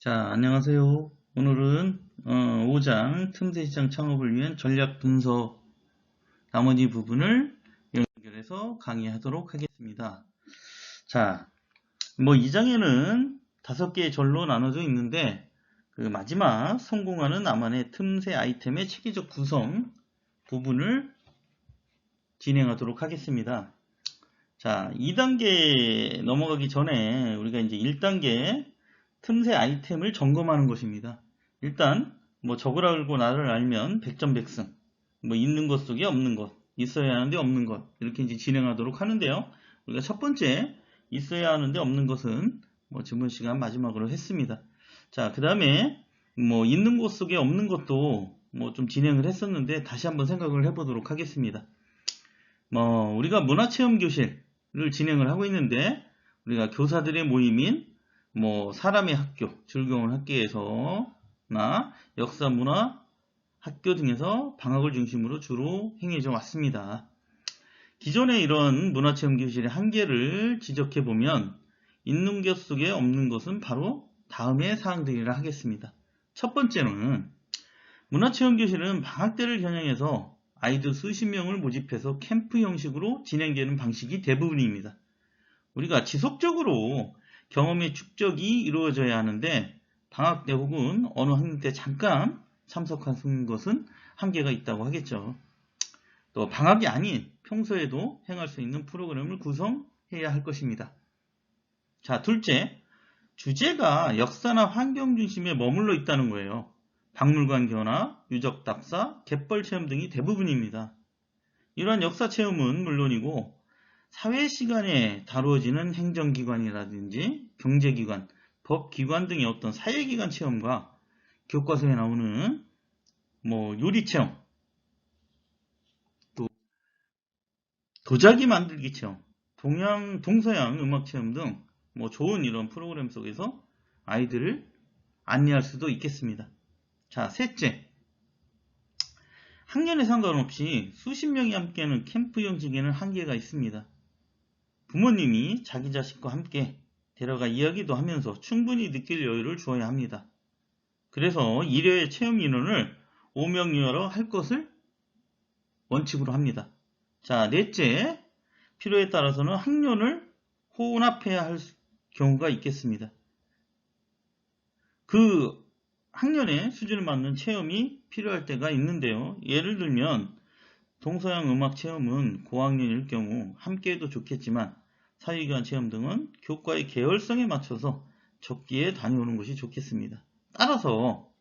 자, 안녕하세요. 오늘은 5장 틈새시장 창업을 위한 전략 분석 나머지 부분을 연결해서 강의하도록 하겠습니다. 자, 이 장에는 5개의 절로 나눠져 있는데 그 마지막 성공하는 나만의 틈새 아이템의 체계적 구성 부분을 진행하도록 하겠습니다. 자, 2단계 넘어가기 전에 우리가 이제 1단계 틈새 아이템을 점검하는 것입니다. 일단 적으라고 나를 알면 100점 100승. 있는 것 속에 없는 것, 있어야 하는데 없는 것 이렇게 이제 진행하도록 하는데요. 우리가 첫 번째 있어야 하는데 없는 것은 지문 시간 마지막으로 했습니다. 자, 그 다음에 있는 것 속에 없는 것도 좀 진행을 했었는데 다시 한번 생각을 해보도록 하겠습니다. 우리가 문화체험교실을 진행을 하고 있는데 우리가 교사들의 모임인 사람의 학교, 즐거운 학교에서나 역사, 문화, 학교 등에서 방학을 중심으로 주로 행해져 왔습니다. 기존의 이런 문화체험교실의 한계를 지적해보면 있는 것 속에 없는 것은 바로 다음의 사항들이라 하겠습니다. 첫 번째는 문화체험교실은 방학 때를 겨냥해서 아이들 수십 명을 모집해서 캠프 형식으로 진행되는 방식이 대부분입니다. 우리가 지속적으로 경험의 축적이 이루어져야 하는데 방학 때 혹은 어느 학년 때 잠깐 참석하는 것은 한계가 있다고 하겠죠. 또 방학이 아닌 평소에도 행할 수 있는 프로그램을 구성해야 할 것입니다. 자, 둘째, 주제가 역사나 환경 중심에 머물러 있다는 거예요. 박물관 견학, 유적 답사, 갯벌 체험 등이 대부분입니다. 이러한 역사 체험은 물론이고 사회 시간에 다루어지는 행정기관이라든지 경제기관, 법기관 등의 어떤 사회기관 체험과 교과서에 나오는 요리체험, 또 도자기 만들기 체험, 동서양 음악체험 등 좋은 이런 프로그램 속에서 아이들을 안내할 수도 있겠습니다. 자, 셋째, 학년에 상관없이 수십 명이 함께하는 캠프 형식에는 한계가 있습니다. 부모님이 자기 자식과 함께 데려가 이야기도 하면서 충분히 느낄 여유를 주어야 합니다. 그래서 1회 체험 인원을 5명 이하로 할 것을 원칙으로 합니다. 자, 넷째, 필요에 따라서는 학년을 혼합해야 할 경우가 있겠습니다. 그 학년의 수준에 맞는 체험이 필요할 때가 있는데요. 예를 들면 동서양 음악 체험은 고학년일 경우 함께해도 좋겠지만 사회기관 체험 등은 교과의 계열성에 맞춰서 적기에 다녀오는 것이 좋겠습니다. 따라서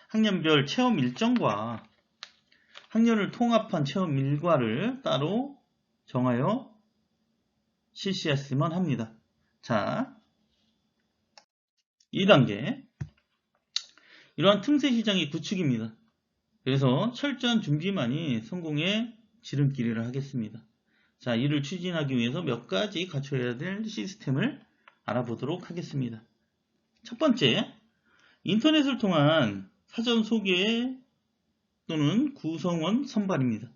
학년별 체험 일정과 학년을 통합한 체험 일과를 따로 정하여 실시했으면 합니다. 자, 2단계 이러한 틈새 시장의 구축입니다. 그래서 철저한 준비만이 성공의 지름길이라 하겠습니다. 자, 이를 추진하기 위해서 몇 가지 갖춰야 될 시스템을 알아보도록 하겠습니다. 첫 번째, 인터넷을 통한 사전 소개 또는 구성원 선발입니다.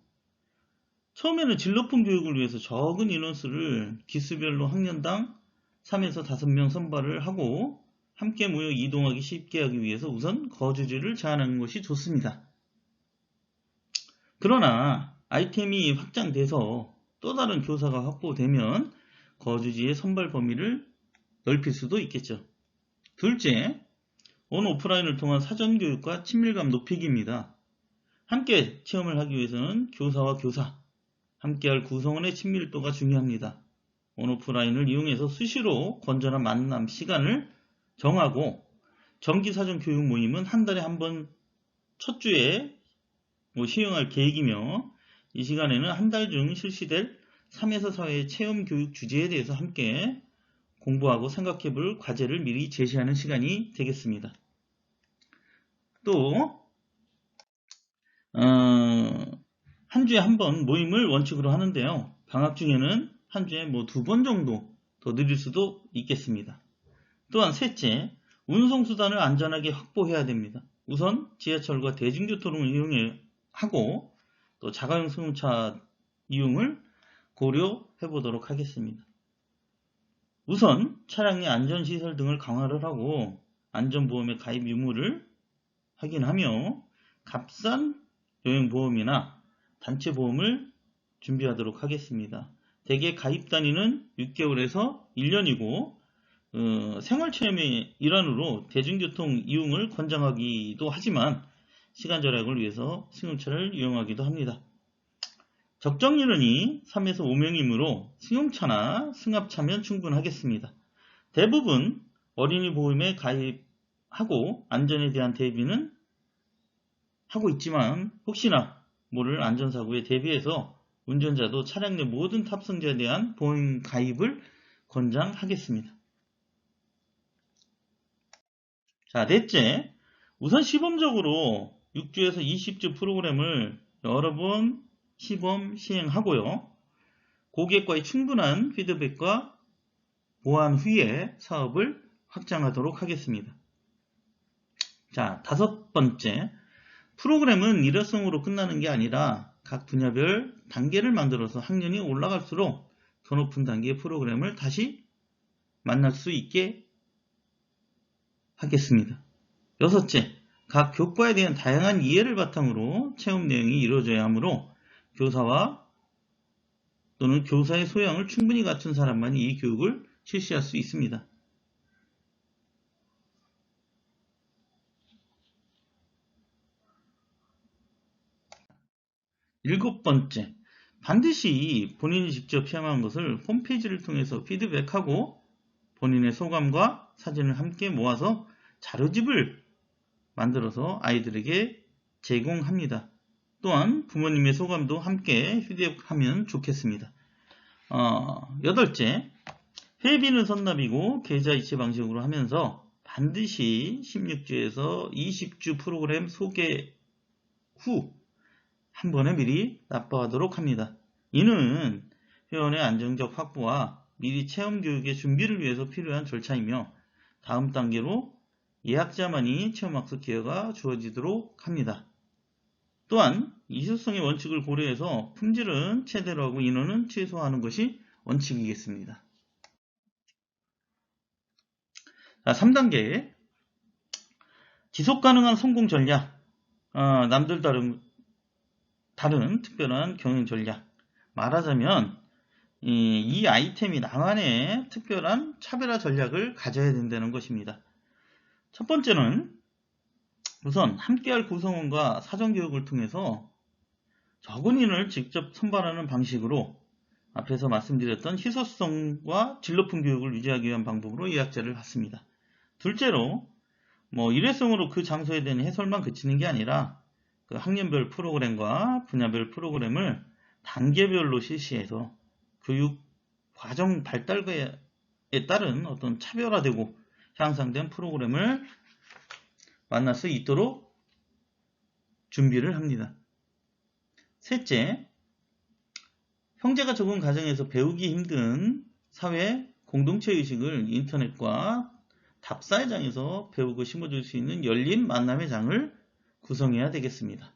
처음에는 질 높은 교육을 위해서 적은 인원수를 기수별로 학년당 3에서 5명 선발을 하고 함께 모여 이동하기 쉽게 하기 위해서 우선 거주지를 제한하는 것이 좋습니다. 그러나 아이템이 확장돼서 또 다른 교사가 확보되면 거주지의 선발 범위를 넓힐 수도 있겠죠. 둘째, 온 오프라인을 통한 사전교육과 친밀감 높이기입니다. 함께 체험을 하기 위해서는 교사와 교사, 함께할 구성원의 친밀도가 중요합니다. 온 오프라인을 이용해서 수시로 건전한 만남 시간을 정하고 정기 사전교육 모임은 한 달에 한 번 첫 주에 시행할 계획이며 이 시간에는 한 달 중 실시될 3에서 4회 체험 교육 주제에 대해서 함께 공부하고 생각해 볼 과제를 미리 제시하는 시간이 되겠습니다. 또 한 주에 한 번 모임을 원칙으로 하는데요. 방학 중에는 한 주에 2번 정도 더 늘릴 수도 있겠습니다. 또한 셋째, 운송수단을 안전하게 확보해야 됩니다. 우선 지하철과 대중교통을 이용하고 또 자가용 승용차 이용을 고려해 보도록 하겠습니다. 우선 차량의 안전시설 등을 강화를 하고 안전보험의 가입 유무를 확인하며 값싼 여행보험이나 단체보험을 준비하도록 하겠습니다. 대개 가입 단위는 6개월에서 1년이고 생활체험의 일환으로 대중교통 이용을 권장하기도 하지만 시간 절약을 위해서 승용차를 이용하기도 합니다. 적정 인원이 3에서 5명이므로 승용차나 승합차면 충분하겠습니다. 대부분 어린이 보험에 가입하고 안전에 대한 대비는 하고 있지만 혹시나 모를 안전사고에 대비해서 운전자도 차량 내 모든 탑승자에 대한 보험 가입을 권장하겠습니다. 자, 넷째, 우선 시범적으로 6주에서 20주 프로그램을 여러 번 시범 시행하고요. 고객과의 충분한 피드백과 보완 후에 사업을 확장하도록 하겠습니다. 자, 다섯 번째, 프로그램은 일회성으로 끝나는 게 아니라 각 분야별 단계를 만들어서 학년이 올라갈수록 더 높은 단계의 프로그램을 다시 만날 수 있게 하겠습니다. 여섯째, 각 교과에 대한 다양한 이해를 바탕으로 체험 내용이 이루어져야 하므로 교사와 또는 교사의 소양을 충분히 갖춘 사람만이 이 교육을 실시할 수 있습니다. 일곱 번째, 반드시 본인이 직접 체험한 것을 홈페이지를 통해서 피드백하고 본인의 소감과 사진을 함께 모아서 자료집을 만들어서 아이들에게 제공합니다. 또한 부모님의 소감도 함께 피드백하면 좋겠습니다. 여덟째, 회비는 선납이고 계좌 이체 방식으로 하면서 반드시 16주에서 20주 프로그램 소개 후 한 번에 미리 납부하도록 합니다. 이는 회원의 안정적 확보와 미리 체험 교육의 준비를 위해서 필요한 절차이며 다음 단계로 예약자만이 체험학습 기회가 주어지도록 합니다. 또한 이수성의 원칙을 고려해서 품질은 최대로 하고 인원은 최소화하는 것이 원칙이겠습니다. 자, 3단계 지속가능한 성공 전략. 남들 다른 특별한 경영 전략. 말하자면 이 아이템이 나만의 특별한 차별화 전략을 가져야 된다는 것입니다. 첫 번째는 우선 함께할 구성원과 사전교육을 통해서 적은 인원을 직접 선발하는 방식으로 앞에서 말씀드렸던 희소성과 진로품 교육을 유지하기 위한 방법으로 예약자를 받습니다. 둘째로 일회성으로 그 장소에 대한 해설만 그치는 게 아니라 그 학년별 프로그램과 분야별 프로그램을 단계별로 실시해서 교육 과정 발달에 따른 어떤 차별화되고 향상된 프로그램을 만날 수 있도록 준비를 합니다. 셋째, 형제가 적은 가정에서 배우기 힘든 사회 공동체 의식을 인터넷과 답사회장에서 배우고 심어줄 수 있는 열린 만남의 장을 구성해야 되겠습니다.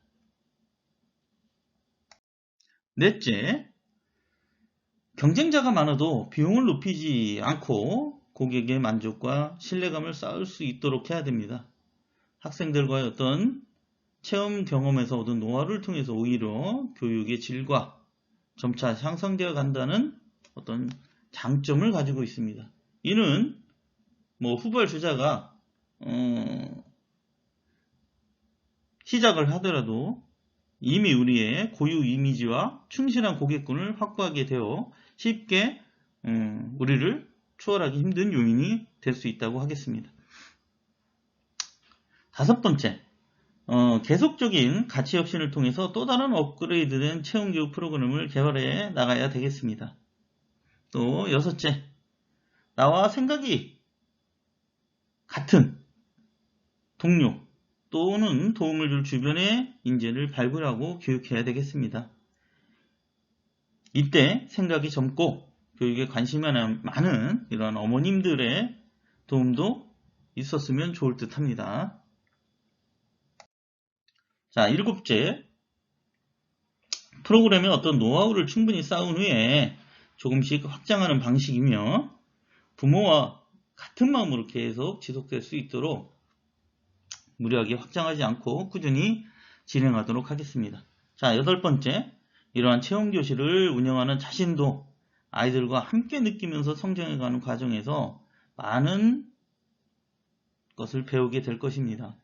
넷째, 경쟁자가 많아도 비용을 높이지 않고 고객의 만족과 신뢰감을 쌓을 수 있도록 해야 됩니다. 학생들과의 어떤 체험 경험에서 얻은 노하우를 통해서 오히려 교육의 질과 점차 향상되어 간다는 어떤 장점을 가지고 있습니다. 이는 후발주자가 시작을 하더라도 이미 우리의 고유 이미지와 충실한 고객군을 확보하게 되어 쉽게 우리를 추월하기 힘든 요인이 될 수 있다고 하겠습니다. 다섯 번째, 계속적인 가치 혁신을 통해서 또 다른 업그레이드된 체험교육 프로그램을 개발해 나가야 되겠습니다. 또 여섯째, 나와 생각이 같은 동료 또는 도움을 줄 주변의 인재를 발굴하고 교육해야 되겠습니다. 이때 생각이 젊고 교육에 관심이 많은 이런 어머님들의 도움도 있었으면 좋을 듯 합니다. 자, 일곱째, 프로그램의 어떤 노하우를 충분히 쌓은 후에 조금씩 확장하는 방식이며 부모와 같은 마음으로 계속 지속될 수 있도록 무리하게 확장하지 않고 꾸준히 진행하도록 하겠습니다. 자, 8번째, 이러한 체험교실을 운영하는 자신도 아이들과 함께 느끼면서 성장해가는 과정에서 많은 것을 배우게 될 것입니다.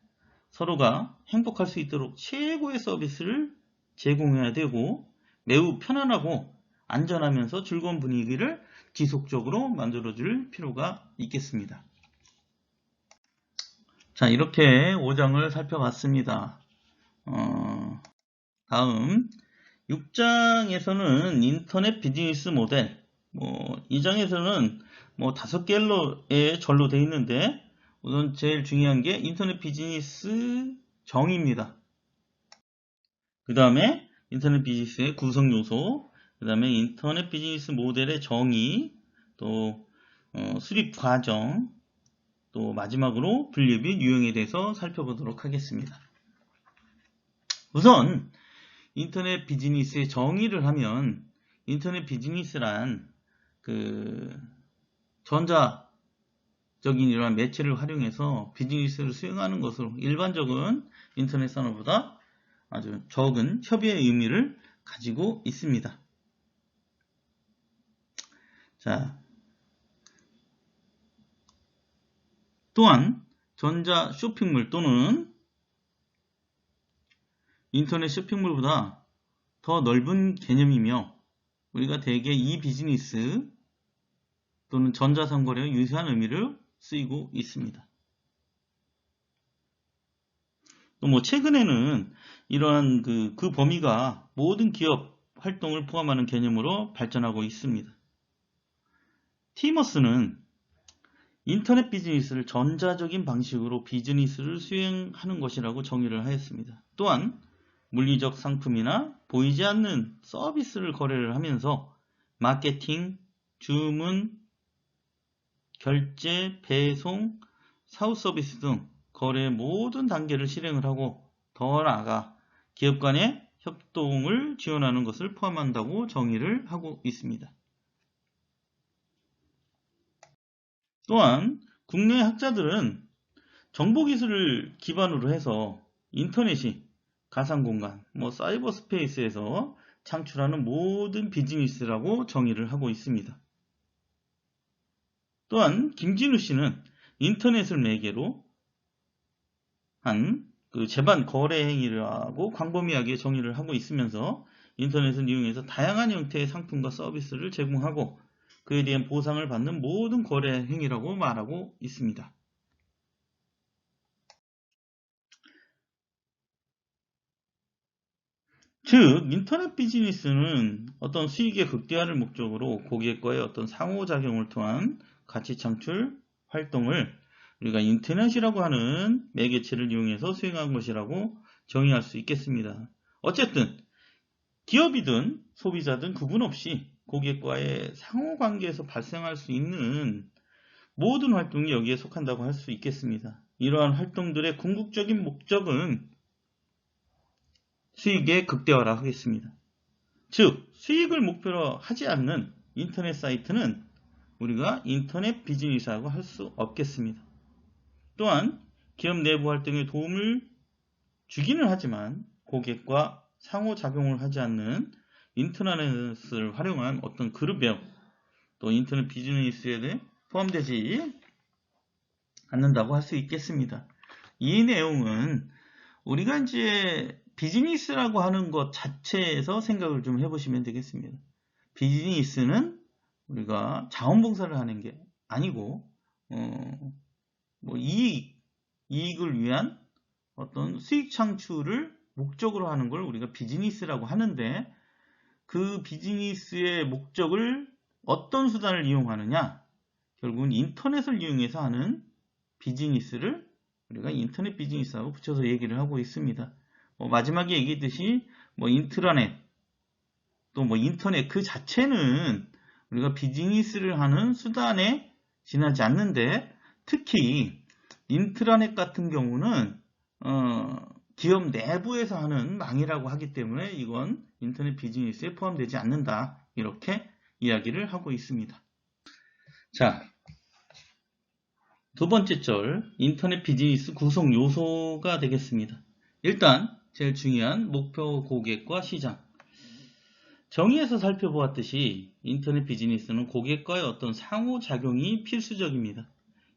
서로가 행복할 수 있도록 최고의 서비스를 제공해야 되고 매우 편안하고 안전하면서 즐거운 분위기를 지속적으로 만들어줄 필요가 있겠습니다. 자, 이렇게 5장을 살펴봤습니다. 다음 6장에서는 인터넷 비즈니스 모델, 이 장에서는 5개의 절로 되어 있는데 우선 제일 중요한 게 인터넷 비즈니스 정의입니다. 그 다음에 인터넷 비즈니스의 구성 요소, 그 다음에 인터넷 비즈니스 모델의 정의, 또 수립 과정, 또 마지막으로 분류 및 유형에 대해서 살펴보도록 하겠습니다. 우선 인터넷 비즈니스의 정의를 하면 인터넷 비즈니스란 전자적인 이러한 매체를 활용해서 비즈니스를 수행하는 것으로 일반적인 인터넷 산업보다 아주 적은 협의의 의미를 가지고 있습니다. 자, 또한 전자 쇼핑몰 또는 인터넷 쇼핑몰보다 더 넓은 개념이며 우리가 대개 이 비즈니스 또는 전자상거래와 유사한 의미를 쓰이고 있습니다. 또 최근에는 이러한 그 범위가 모든 기업 활동을 포함하는 개념으로 발전하고 있습니다. 티머스는 인터넷 비즈니스를 전자적인 방식으로 비즈니스를 수행하는 것이라고 정의를 하였습니다. 또한 물리적 상품이나 보이지 않는 서비스를 거래를 하면서 마케팅, 주문, 결제, 배송, 사후 서비스 등 거래의 모든 단계를 실행을 하고 더 나아가 기업 간의 협동을 지원하는 것을 포함한다고 정의를 하고 있습니다. 또한 국내 학자들은 정보기술을 기반으로 해서 인터넷이 가상공간, 사이버 스페이스에서 창출하는 모든 비즈니스라고 정의를 하고 있습니다. 또한 김진우 씨는 인터넷을 매개로 한 재반 거래 행위라고 광범위하게 정의를 하고 있으면서 인터넷을 이용해서 다양한 형태의 상품과 서비스를 제공하고 그에 대한 보상을 받는 모든 거래 행위라고 말하고 있습니다. 즉, 인터넷 비즈니스는 어떤 수익의 극대화를 목적으로 고객과의 어떤 상호작용을 통한 가치 창출 활동을 우리가 인터넷이라고 하는 매개체를 이용해서 수행한 것이라고 정의할 수 있겠습니다. 어쨌든 기업이든 소비자든 구분 없이 고객과의 상호관계에서 발생할 수 있는 모든 활동이 여기에 속한다고 할 수 있겠습니다. 이러한 활동들의 궁극적인 목적은 수익의 극대화라 하겠습니다. 즉, 수익을 목표로 하지 않는 인터넷 사이트는 우리가 인터넷 비즈니스라고 할 수 없겠습니다. 또한 기업 내부 활동에 도움을 주기는 하지만 고객과 상호작용을 하지 않는 인터넷을 활용한 어떤 그룹 외형 또 인터넷 비즈니스에 포함되지 않는다고 할 수 있겠습니다. 이 내용은 우리가 이제 비즈니스라고 하는 것 자체에서 생각을 좀 해보시면 되겠습니다. 비즈니스는 우리가 자원봉사를 하는 게 아니고 이익을 위한 어떤 수익 창출을 목적으로 하는 걸 우리가 비즈니스라고 하는데 그 비즈니스의 목적을 어떤 수단을 이용하느냐? 결국은 인터넷을 이용해서 하는 비즈니스를 우리가 인터넷 비즈니스하고 붙여서 얘기를 하고 있습니다. 마지막에 얘기했듯이 인트라넷 또 인터넷 그 자체는 우리가 비즈니스를 하는 수단에 지나지 않는데 특히 인트라넷 같은 경우는 기업 내부에서 하는 망이라고 하기 때문에 이건 인터넷 비즈니스에 포함되지 않는다. 이렇게 이야기를 하고 있습니다. 자, 두 번째 절, 인터넷 비즈니스 구성 요소가 되겠습니다. 일단 제일 중요한 목표 고객과 시장. 정의에서 살펴보았듯이 인터넷 비즈니스는 고객과의 어떤 상호작용이 필수적입니다.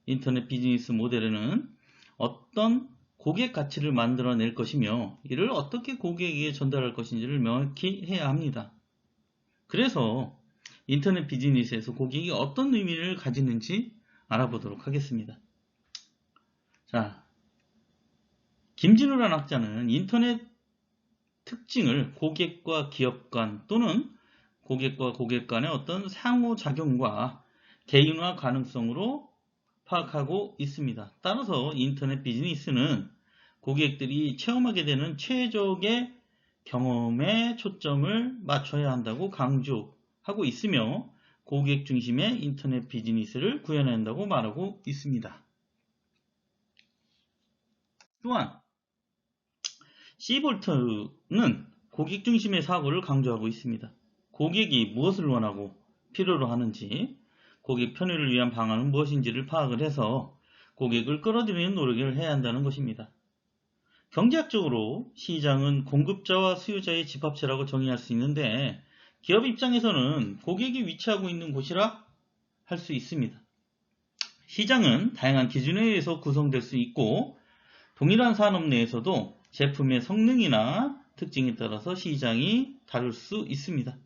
인터넷 비즈니스 모델에는 어떤 고객 가치를 만들어낼 것이며 이를 어떻게 고객에게 전달할 것인지를 명확히 해야 합니다. 그래서 인터넷 비즈니스에서 고객이 어떤 의미를 가지는지 알아보도록 하겠습니다. 자, 김진우라는 학자는 인터넷 특징을 고객과 기업 간 또는 고객과 고객 간의 어떤 상호작용과 개인화 가능성으로 파악하고 있습니다. 따라서 인터넷 비즈니스는 고객들이 체험하게 되는 최적의 경험에 초점을 맞춰야 한다고 강조하고 있으며 고객 중심의 인터넷 비즈니스를 구현해야 한다고 말하고 있습니다. 또한 시볼트는 고객 중심의 사고를 강조하고 있습니다. 고객이 무엇을 원하고 필요로 하는지, 고객 편의를 위한 방안은 무엇인지를 파악을 해서 고객을 끌어들이는 노력을 해야 한다는 것입니다. 경제학적으로 시장은 공급자와 수요자의 집합체라고 정의할 수 있는데 기업 입장에서는 고객이 위치하고 있는 곳이라 할 수 있습니다. 시장은 다양한 기준에 의해서 구성될 수 있고 동일한 산업 내에서도 제품의 성능이나 특징에 따라서 시장이 다를 수 있습니다.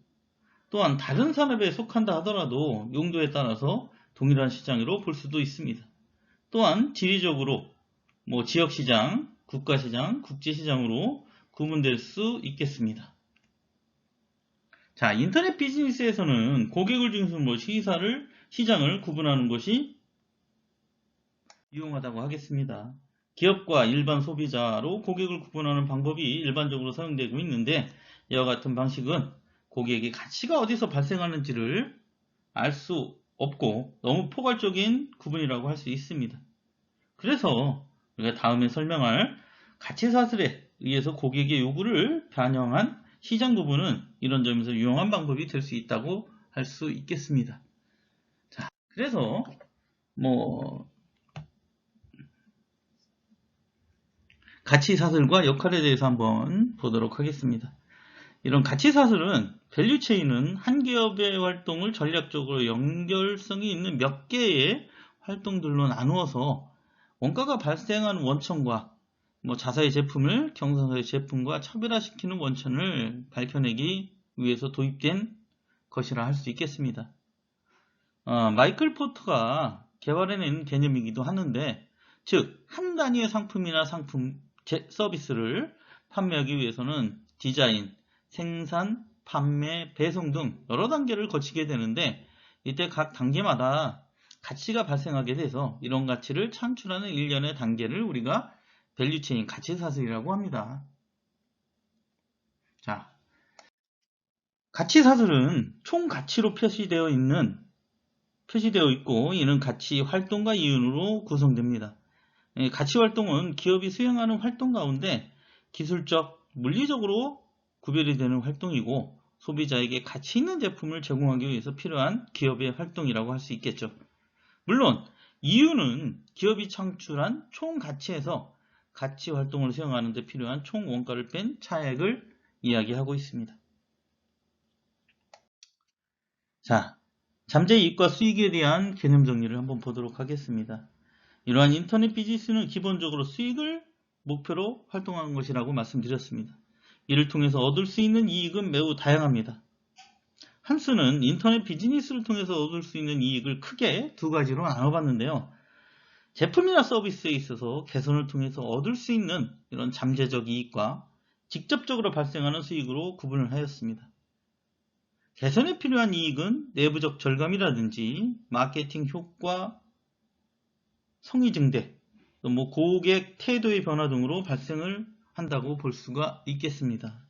또한 다른 산업에 속한다 하더라도 용도에 따라서 동일한 시장으로 볼 수도 있습니다. 또한 지리적으로 지역시장, 국가시장, 국제시장으로 구분될 수 있겠습니다. 자, 인터넷 비즈니스에서는 고객을 중심으로 시장을 구분하는 것이 유용하다고 하겠습니다. 기업과 일반 소비자로 고객을 구분하는 방법이 일반적으로 사용되고 있는데 이와 같은 방식은 고객의 가치가 어디서 발생하는지를 알 수 없고 너무 포괄적인 구분이라고 할 수 있습니다. 그래서 우리가 다음에 설명할 가치사슬에 의해서 고객의 요구를 반영한 시장 구분은 이런 점에서 유용한 방법이 될 수 있다고 할 수 있겠습니다. 자, 그래서 가치사슬과 역할에 대해서 한번 보도록 하겠습니다. 이런 가치사슬은 밸류체인은 한 기업의 활동을 전략적으로 연결성이 있는 몇 개의 활동들로 나누어서 원가가 발생하는 원천과 자사의 제품을 경상사의 제품과 차별화시키는 원천을 밝혀내기 위해서 도입된 것이라 할 수 있겠습니다. 마이클 포터가 개발해낸 개념이기도 하는데 즉 한 단위의 상품이나 서비스를 판매하기 위해서는 디자인, 생산, 판매, 배송 등 여러 단계를 거치게 되는데 이때 각 단계마다 가치가 발생하게 돼서 이런 가치를 창출하는 일련의 단계를 우리가 밸류체인 가치사슬이라고 합니다. 자, 가치사슬은 총 가치로 표시되어 있고 이는 가치 활동과 이윤으로 구성됩니다. 가치 활동은 기업이 수행하는 활동 가운데 기술적, 물리적으로 구별이 되는 활동이고 소비자에게 가치 있는 제품을 제공하기 위해서 필요한 기업의 활동이라고 할 수 있겠죠. 물론 이윤은 기업이 창출한 총 가치에서 가치 활동을 수행하는 데 필요한 총 원가를 뺀 차액을 이야기하고 있습니다. 자, 잠재이익과 수익에 대한 개념 정리를 한번 보도록 하겠습니다. 이러한 인터넷 비즈니스는 기본적으로 수익을 목표로 활동하는 것이라고 말씀드렸습니다. 이를 통해서 얻을 수 있는 이익은 매우 다양합니다. 한스는 인터넷 비즈니스를 통해서 얻을 수 있는 이익을 크게 두 가지로 나눠봤는데요. 제품이나 서비스에 있어서 개선을 통해서 얻을 수 있는 이런 잠재적 이익과 직접적으로 발생하는 수익으로 구분을 하였습니다. 개선에 필요한 이익은 내부적 절감이라든지 마케팅 효과, 성의 증대, 고객 태도의 변화 등으로 발생을 한다고 볼 수가 있겠습니다.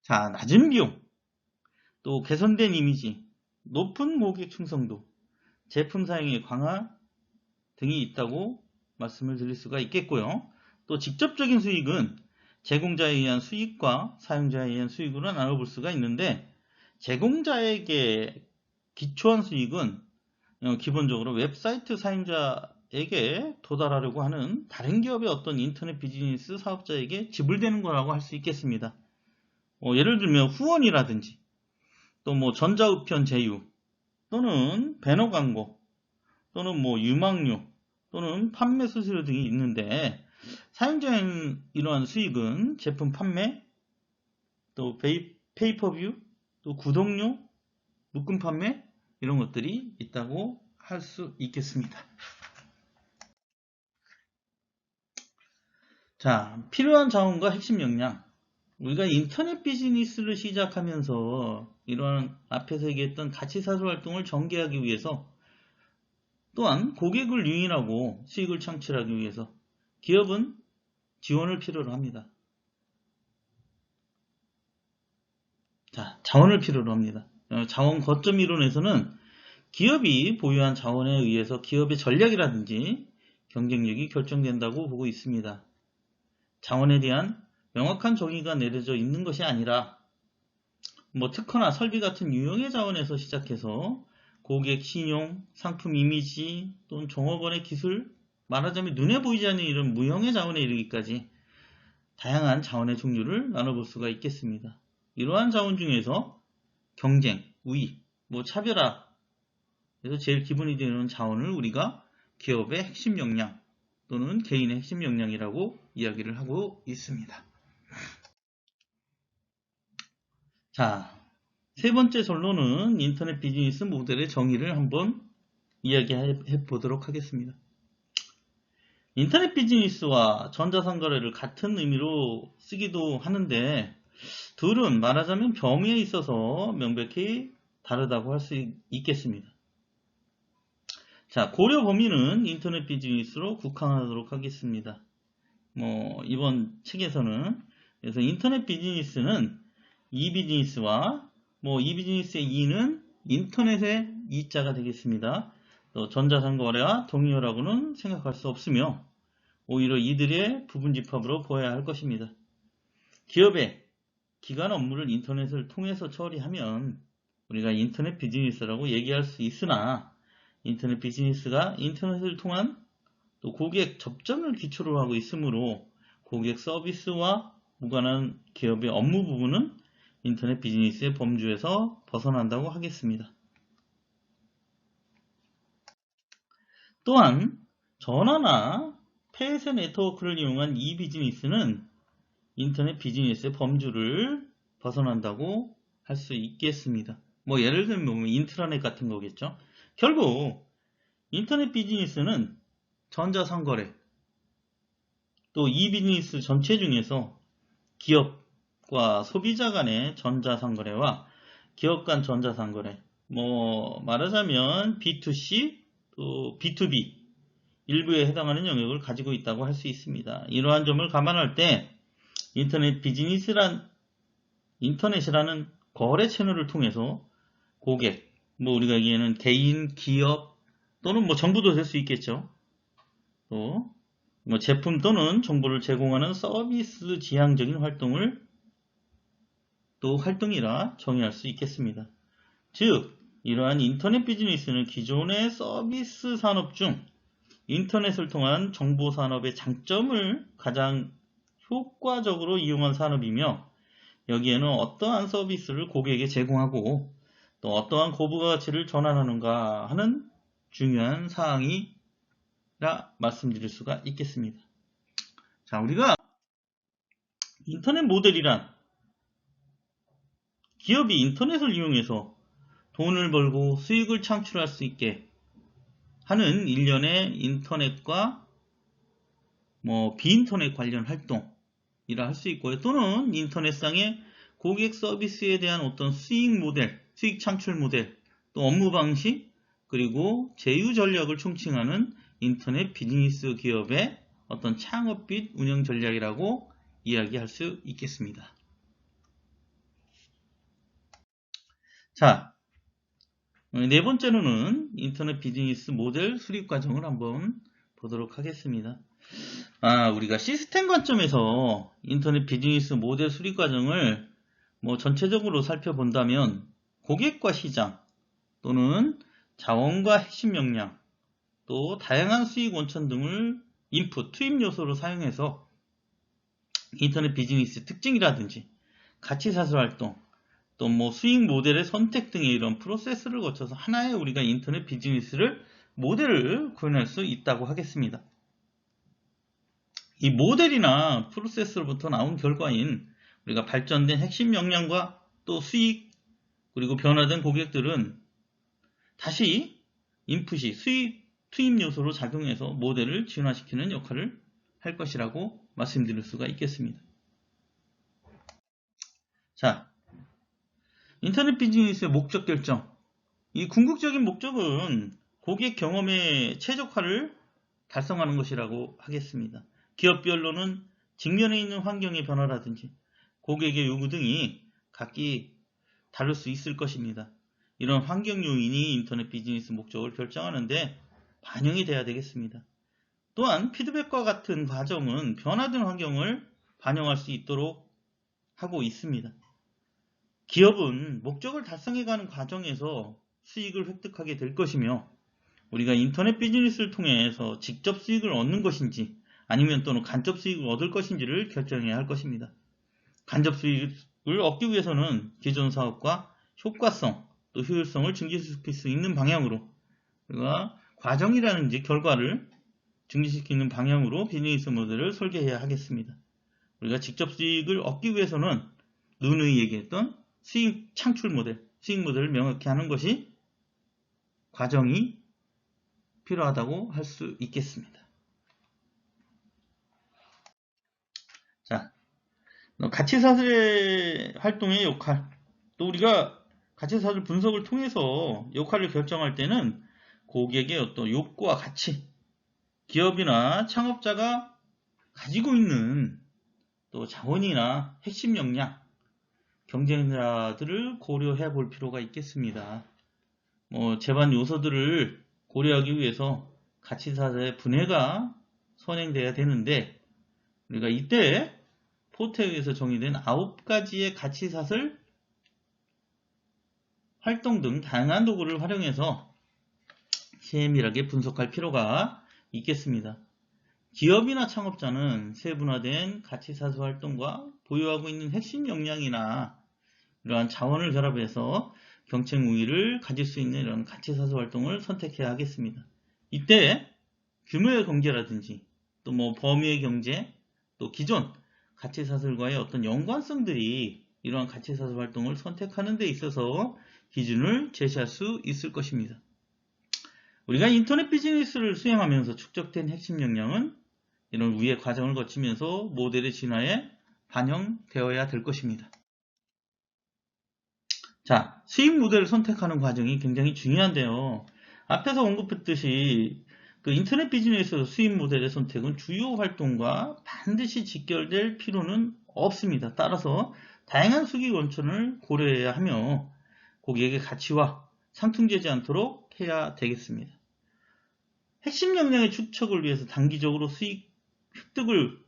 자, 낮은 비용, 또 개선된 이미지, 높은 고객 충성도, 제품 사용의 강화 등이 있다고 말씀을 드릴 수가 있겠고요. 또 직접적인 수익은 제공자에 의한 수익과 사용자에 의한 수익으로 나눠볼 수가 있는데 제공자에게 기초한 수익은 기본적으로 웹사이트 사용자에게 도달하려고 하는 다른 기업의 어떤 인터넷 비즈니스 사업자에게 지불되는 거라고 할 수 있겠습니다. 예를 들면 후원이라든지 또 뭐 전자우편 제휴 또는 배너 광고 또는 뭐 유망료 또는 판매 수수료 등이 있는데, 사용자의 이러한 수익은 제품 판매, 또 페이퍼뷰, 또 구독료, 묶음 판매 이런 것들이 있다고 할 수 있겠습니다. 자, 필요한 자원과 핵심 역량. 우리가 인터넷 비즈니스를 시작하면서 이러한 앞에서 얘기했던 가치사슬 활동을 전개하기 위해서, 또한 고객을 유인하고 수익을 창출하기 위해서 기업은 지원을 필요로 합니다. 자, 자원을 필요로 합니다. 자원 거점 이론에서는 기업이 보유한 자원에 의해서 기업의 전략이라든지 경쟁력이 결정된다고 보고 있습니다. 자원에 대한 명확한 정의가 내려져 있는 것이 아니라 뭐 특허나 설비 같은 유형의 자원에서 시작해서 고객 신용, 상품 이미지 또는 종업원의 기술, 말하자면 눈에 보이지 않는 이런 무형의 자원에 이르기까지 다양한 자원의 종류를 나눠볼 수가 있겠습니다. 이러한 자원 중에서 경쟁, 우위, 뭐 차별화, 그래서 제일 기본이 되는 자원을 우리가 기업의 핵심 역량 또는 개인의 핵심 역량이라고 이야기를 하고 있습니다. 자, 세 번째 선로는 인터넷 비즈니스 모델의 정의를 한번 이야기해 보도록 하겠습니다. 인터넷 비즈니스와 전자상거래를 같은 의미로 쓰기도 하는데, 둘은 말하자면 범위에 있어서 명백히 다르다고 할 수 있겠습니다. 자, 고려 범위는 인터넷 비즈니스로 국한하도록 하겠습니다. 이번 책에서는 그래서 인터넷 비즈니스는 이비즈니스와 이비즈니스의 이는 인터넷의 이자가 되겠습니다. 또 전자상거래와 동의어라고는 생각할 수 없으며 오히려 이들의 부분집합으로 보아야 할 것입니다. 기업의 기관 업무를 인터넷을 통해서 처리하면 우리가 인터넷 비즈니스라고 얘기할 수 있으나, 인터넷 비즈니스가 인터넷을 통한 또 고객 접점을 기초로 하고 있으므로 고객 서비스와 무관한 기업의 업무 부분은 인터넷 비즈니스의 범주에서 벗어난다고 하겠습니다. 또한 전화나 폐쇄 네트워크를 이용한 이 비즈니스는 인터넷 비즈니스의 범주를 벗어난다고 할 수 있겠습니다. 예를 들면 인트라넷 같은 거겠죠. 결국 인터넷 비즈니스는 전자상거래, 또 이 비즈니스 전체 중에서 기업과 소비자 간의 전자상거래와 기업 간 전자상거래, 말하자면 B2C 또 B2B 일부에 해당하는 영역을 가지고 있다고 할 수 있습니다. 이러한 점을 감안할 때 인터넷이라는 거래 채널을 통해서 고객, 우리가 얘기하는 개인, 기업 또는 정부도 될 수 있겠죠. 또 제품 또는 정보를 제공하는 서비스 지향적인 활동을 또 활동이라 정의할 수 있겠습니다. 즉, 이러한 인터넷 비즈니스는 기존의 서비스 산업 중 인터넷을 통한 정보 산업의 장점을 가장 효과적으로 이용한 산업이며, 여기에는 어떠한 서비스를 고객에게 제공하고 또 어떠한 고부가치를 전환하는가 하는 중요한 사항이라 말씀드릴 수가 있겠습니다. 자, 우리가 인터넷 모델이란 기업이 인터넷을 이용해서 돈을 벌고 수익을 창출할 수 있게 하는 일련의 인터넷과 비인터넷 관련 활동이라 할 수 있고요. 또는 인터넷상의 고객 서비스에 대한 어떤 수익 모델, 수익 창출 모델, 또 업무 방식, 그리고 제휴 전략을 총칭하는 인터넷 비즈니스 기업의 어떤 창업 및 운영 전략이라고 이야기할 수 있겠습니다. 자, 네 번째로는 인터넷 비즈니스 모델 수립 과정을 한번 보도록 하겠습니다. 우리가 시스템 관점에서 인터넷 비즈니스 모델 수립 과정을 전체적으로 살펴본다면 고객과 시장 또는 자원과 핵심 역량, 또 다양한 수익 원천 등을 인풋, 투입 요소로 사용해서 인터넷 비즈니스 특징이라든지 가치사슬 활동, 또 뭐 수익 모델의 선택 등의 이런 프로세스를 거쳐서 하나의 우리가 인터넷 비즈니스를 모델을 구현할 수 있다고 하겠습니다. 이 모델이나 프로세스로부터 나온 결과인 우리가 발전된 핵심 역량과 또 수익 그리고 변화된 고객들은 다시 인풋이 수익 투입 요소로 작용해서 모델을 진화시키는 역할을 할 것이라고 말씀드릴 수가 있겠습니다. 자, 인터넷 비즈니스의 목적 결정. 이 궁극적인 목적은 고객 경험의 최적화를 달성하는 것이라고 하겠습니다. 기업별로는 직면해 있는 환경의 변화라든지 고객의 요구 등이 각기 다를 수 있을 것입니다. 이런 환경 요인이 인터넷 비즈니스 목적을 결정하는데 반영이 돼야 되겠습니다. 또한 피드백과 같은 과정은 변화된 환경을 반영할 수 있도록 하고 있습니다. 기업은 목적을 달성해가는 과정에서 수익을 획득하게 될 것이며 우리가 인터넷 비즈니스를 통해서 직접 수익을 얻는 것인지 아니면 또는 간접 수익을 얻을 것인지를 결정해야 할 것입니다. 간접 수익을 얻기 위해서는 기존 사업과 효과성 또 효율성을 증진시킬 수 있는 방향으로 우리가 과정이라든지 결과를 증진시키는 방향으로 비즈니스 모델을 설계해야 하겠습니다. 우리가 직접 수익을 얻기 위해서는 누누이 얘기했던 수익 창출 모델, 수익 모델을 명확히 하는 것이 과정이 필요하다고 할 수 있겠습니다. 자, 가치사슬의 활동의 역할, 또 우리가 가치사슬 분석을 통해서 역할을 결정할 때는 고객의 어떤 욕구와 가치, 기업이나 창업자가 가지고 있는 또 자원이나 핵심 역량, 경쟁자들을 고려해 볼 필요가 있겠습니다. 제반 요소들을 고려하기 위해서 가치사슬의 분해가 선행돼야 되는데 우리가 이때 포트에서 정의된 9가지의 가치사슬 활동 등 다양한 도구를 활용해서 세밀하게 분석할 필요가 있겠습니다. 기업이나 창업자는 세분화된 가치사슬 활동과 보유하고 있는 핵심 역량이나 이러한 자원을 결합해서 경쟁 우위를 가질 수 있는 이런 가치사슬 활동을 선택해야 하겠습니다. 이때 규모의 경제라든지 또 범위의 경제 또 기존 가치사슬과의 어떤 연관성들이 이러한 가치사슬 활동을 선택하는 데 있어서 기준을 제시할 수 있을 것입니다. 우리가 인터넷 비즈니스를 수행하면서 축적된 핵심 역량은 이런 위의 과정을 거치면서 모델의 진화에 반영되어야 될 것입니다. 자, 수익 모델을 선택하는 과정이 굉장히 중요한데요. 앞에서 언급했듯이 인터넷 비즈니스에서 수익 모델의 선택은 주요 활동과 반드시 직결될 필요는 없습니다. 따라서 다양한 수익 원천을 고려해야 하며 고객의 가치와 상충되지 않도록 해야 되겠습니다. 핵심 역량의 축적을 위해서 단기적으로 수익 획득을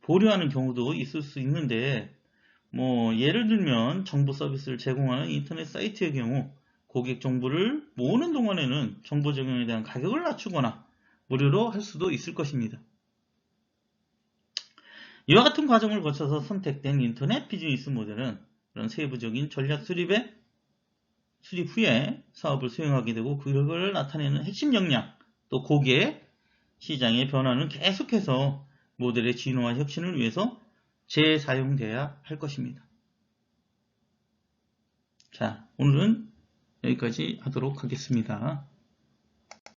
보류하는 경우도 있을 수 있는데 예를 들면 정보 서비스를 제공하는 인터넷 사이트의 경우 고객 정보를 모으는 동안에는 정보 제공에 대한 가격을 낮추거나 무료로 할 수도 있을 것입니다. 이와 같은 과정을 거쳐서 선택된 인터넷 비즈니스 모델은 이런 세부적인 전략 수립 후에 사업을 수행하게 되고 그 결과를 나타내는 핵심 역량 또 고객 시장의 변화는 계속해서 모델의 진화와 혁신을 위해서 재사용돼야 할 것입니다. 자, 오늘은 여기까지 하도록 하겠습니다.